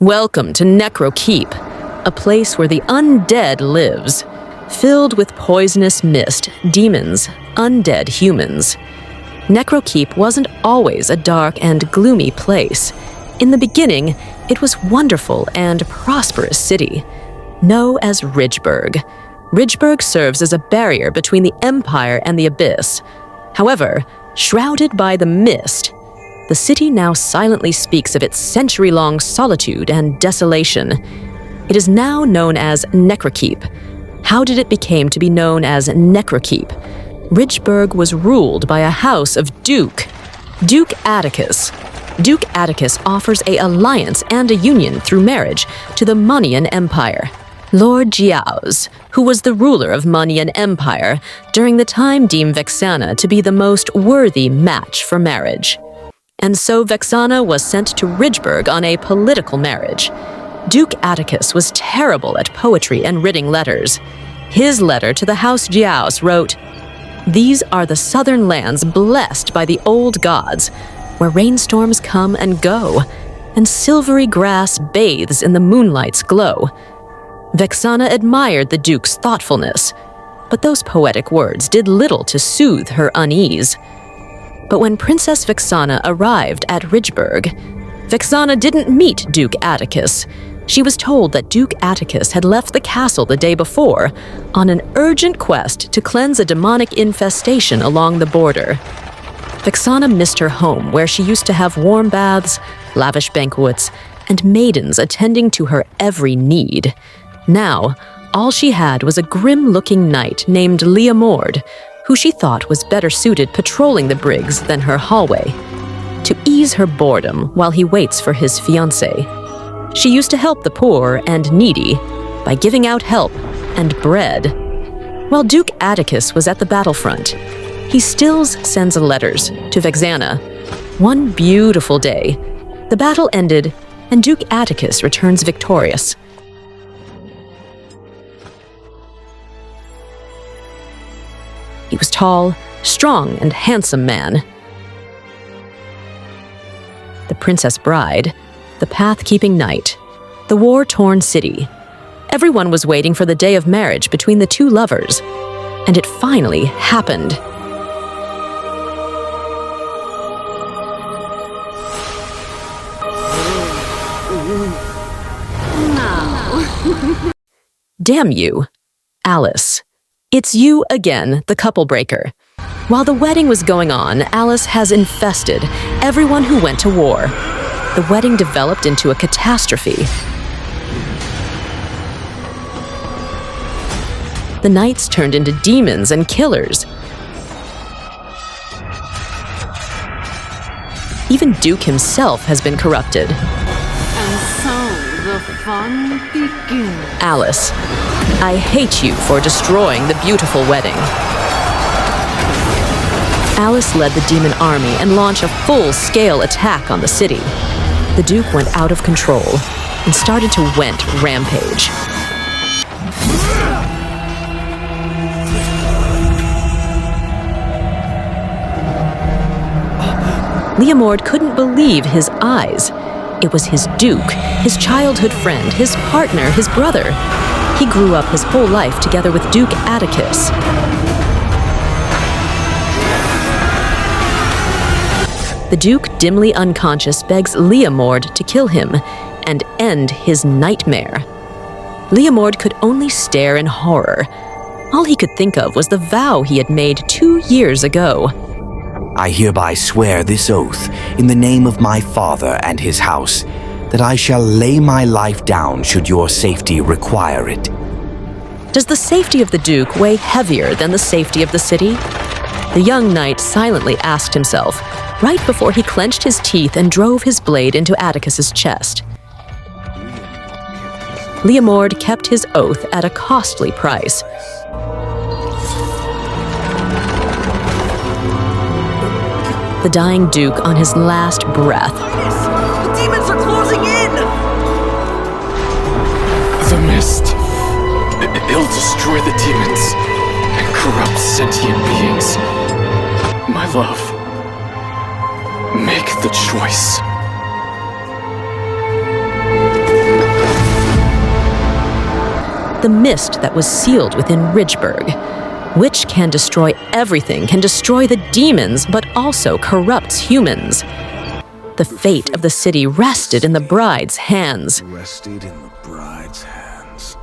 Welcome to Necrokeep, a place where the undead lives, filled with poisonous mist, demons, undead humans. Necrokeep wasn't always a dark and gloomy place. In the beginning, it was wonderful and prosperous city, known as Ridgeburg. Ridgeburg serves as a barrier between the Empire and the Abyss. However, shrouded by the mist, the city now silently speaks of its century-long solitude and desolation. It is now known as Necrokeep. How did it become to be known as Necrokeep? Ridgeburg was ruled by a house of Duke Atticus. Duke Atticus offers an alliance and a union through marriage to the Monian Empire. Lord Jiao's, who was the ruler of Monian Empire, during the time deemed Vexana to be the most worthy match for marriage. And so Vexana was sent to Ridgeburg on a political marriage. Duke Atticus was terrible at poetry and writing letters. His letter to the House Jiaos wrote, "These are the southern lands blessed by the old gods, where rainstorms come and go, and silvery grass bathes in the moonlight's glow." Vexana admired the Duke's thoughtfulness, but those poetic words did little to soothe her unease. But when Princess Vexana arrived at Ridgeburg, Vexana didn't meet Duke Atticus. She was told that Duke Atticus had left the castle the day before on an urgent quest to cleanse a demonic infestation along the border. Vexana missed her home, where she used to have warm baths, lavish banquets, and maidens attending to her every need. Now, all she had was a grim-looking knight named Leomord, who she thought was better suited patrolling the brigs than her hallway, to ease her boredom while he waits for his fiancée. She used to help the poor and needy by giving out help and bread. While Duke Atticus was at the battlefront, he still sends letters to Vexana. One beautiful day, the battle ended and Duke Atticus returns victorious. He was tall, strong, and handsome man. The princess bride, the path-keeping knight, the war-torn city. Everyone was waiting for the day of marriage between the two lovers, and it finally happened. No. Damn you, Alice. It's you again, the couple breaker. While the wedding was going on, Alice has infested everyone who went to war. The wedding developed into a catastrophe. The knights turned into demons and killers. Even Duke himself has been corrupted. And so the fun begins. Alice, I hate you for destroying the beautiful wedding. Alice led the demon army and launched a full-scale attack on the city. The Duke went out of control and started to went rampage. Leomord couldn't believe his eyes. It was his Duke, his childhood friend, his partner, his brother. He grew up his whole life together with Duke Atticus. The Duke, dimly unconscious, begs Leomord to kill him and end his nightmare. Leomord could only stare in horror. All he could think of was the vow he had made 2 years ago. I hereby swear this oath in the name of my father and his house, that I shall lay my life down should your safety require it. Does the safety of the Duke weigh heavier than the safety of the city? The young knight silently asked himself, right before he clenched his teeth and drove his blade into Atticus's chest. Leomord kept his oath at a costly price. The dying Duke on his last breath. The demons are closing in! The mist. It'll destroy the demons and corrupt sentient beings. My love, make the choice. the mist that was sealed within Ridgeburg, which can destroy everything, can destroy the demons, but also corrupts humans. The fate of the city rested in the bride's hands. Rested in the bride's hands.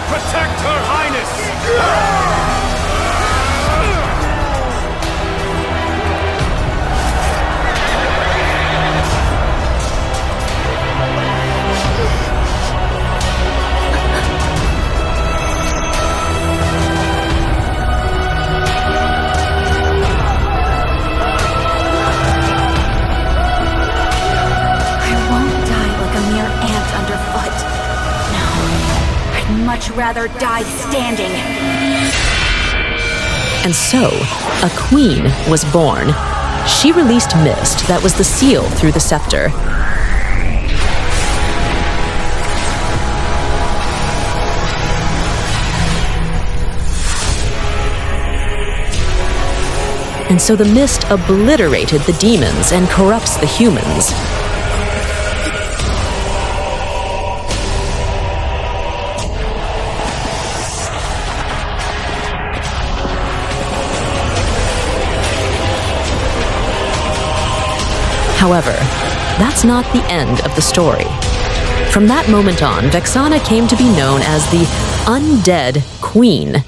Protect Her Highness! Much rather die standing. And so, a queen was born. She released mist that was the seal through the scepter. And so the mist obliterated the demons and corrupts the humans. However, that's not the end of the story. From that moment on, Vexana came to be known as the Undead Queen,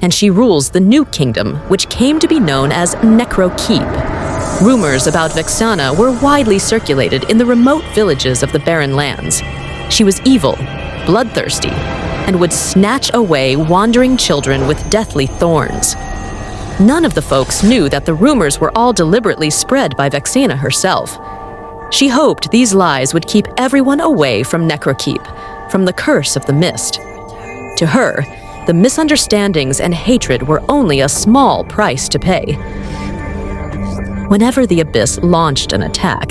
and she rules the new kingdom, which came to be known as Necrokeep. Rumors about Vexana were widely circulated in the remote villages of the Barren Lands. She was evil, bloodthirsty, and would snatch away wandering children with deathly thorns. None of the folks knew that the rumors were all deliberately spread by Vexana herself. She hoped these lies would keep everyone away from Necrokeep, from the curse of the mist. To her, the misunderstandings and hatred were only a small price to pay. Whenever the Abyss launched an attack,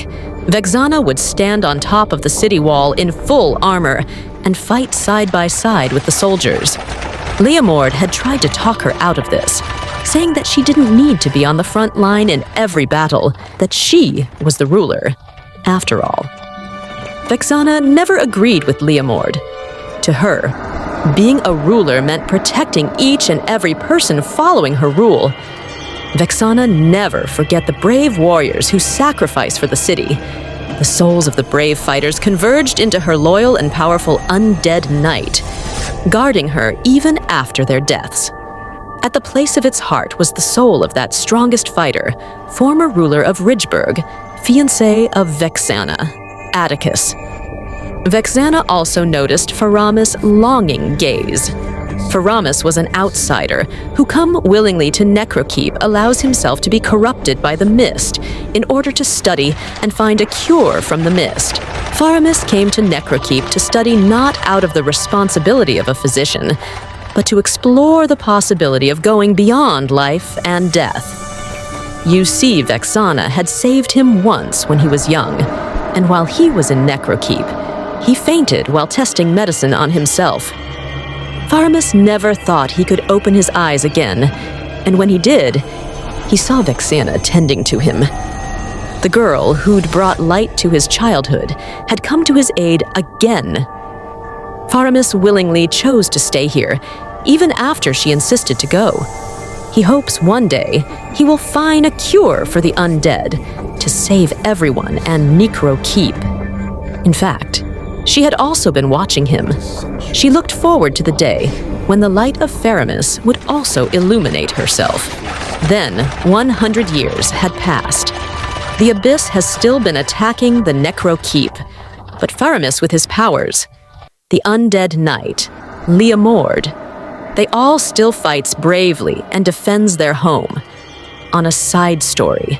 Vexana would stand on top of the city wall in full armor and fight side by side with the soldiers. Leomord had tried to talk her out of this, saying that she didn't need to be on the front line in every battle, that she was the ruler, after all. Vexana never agreed with Leomord. To her, being a ruler meant protecting each and every person following her rule. Vexana never forget the brave warriors who sacrificed for the city. The souls of the brave fighters converged into her loyal and powerful undead knight, guarding her even after their deaths. At the place of its heart was the soul of that strongest fighter, former ruler of Ridgeburg, fiancé of Vexana, Atticus. Vexana also noticed Faramis' longing gaze. Faramis was an outsider who come willingly to Necrokeep allows himself to be corrupted by the mist in order to study and find a cure from the mist. Faramis came to Necrokeep to study not out of the responsibility of a physician, but to explore the possibility of going beyond life and death. You see, Vexana had saved him once when he was young, and while he was in Necrokeep, he fainted while testing medicine on himself. Faramis never thought he could open his eyes again, and when he did, he saw Vexana tending to him. The girl who'd brought light to his childhood had come to his aid again. Faramis willingly chose to stay here, even after she insisted to go. He hopes one day he will find a cure for the undead to save everyone and Necrokeep. In fact, she had also been watching him. She looked forward to the day when the light of Faramis would also illuminate herself. Then, 100 years had passed. The Abyss has still been attacking the Necrokeep, but Faramis with his powers, the Undead Knight, Leomord, they all still fights bravely and defends their home. On a side story,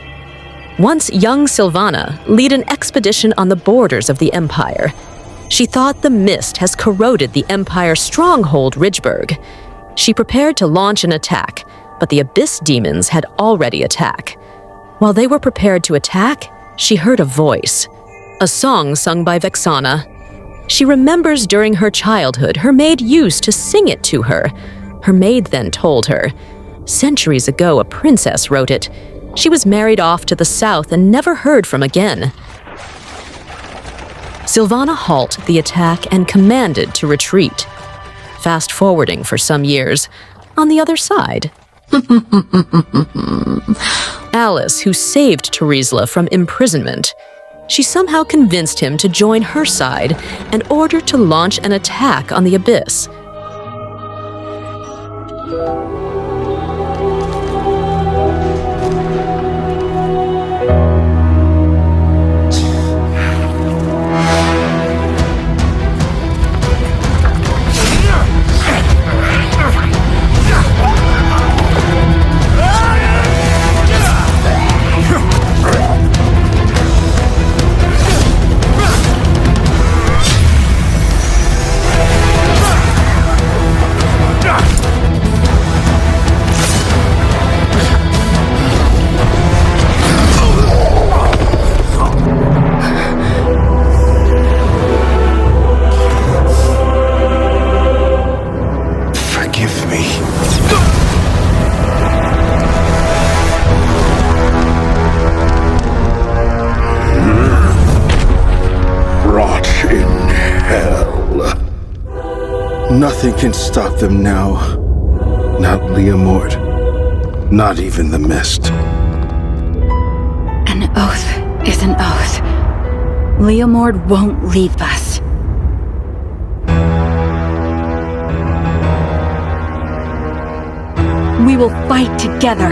once young Sylvana lead an expedition on the borders of the Empire. She thought the mist has corroded the Empire's stronghold Ridgeburg. She prepared to launch an attack, but the Abyss demons had already attacked. While they were prepared to attack, she heard a voice, a song sung by Vexana. She remembers during her childhood her maid used to sing it to her. Her maid then told her, centuries ago a princess wrote it. She was married off to the south and never heard from again. Sylvana halted the attack and commanded to retreat. Fast-forwarding for some years, on the other side. Alice, who saved Teresla from imprisonment, she somehow convinced him to join her side and ordered to launch an attack on the Abyss. Nothing can stop them now. Not Leomord. Not even the mist. An oath is an oath. Leomord won't leave us. We will fight together.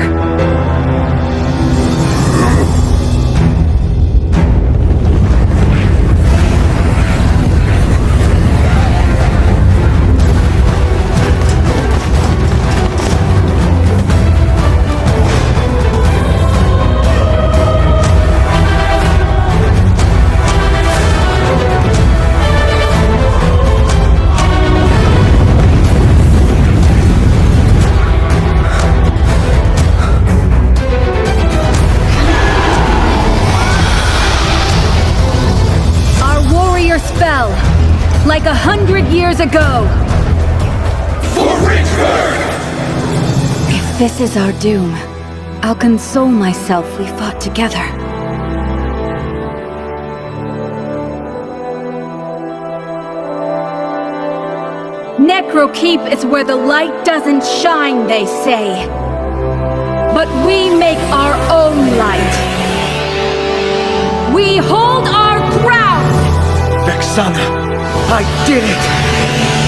Like 100 years ago. For Richard! If this is our doom, I'll console myself we fought together. Necrokeep is where the light doesn't shine, they say. But we make our own light. We hold our ground! Vexana, I did it!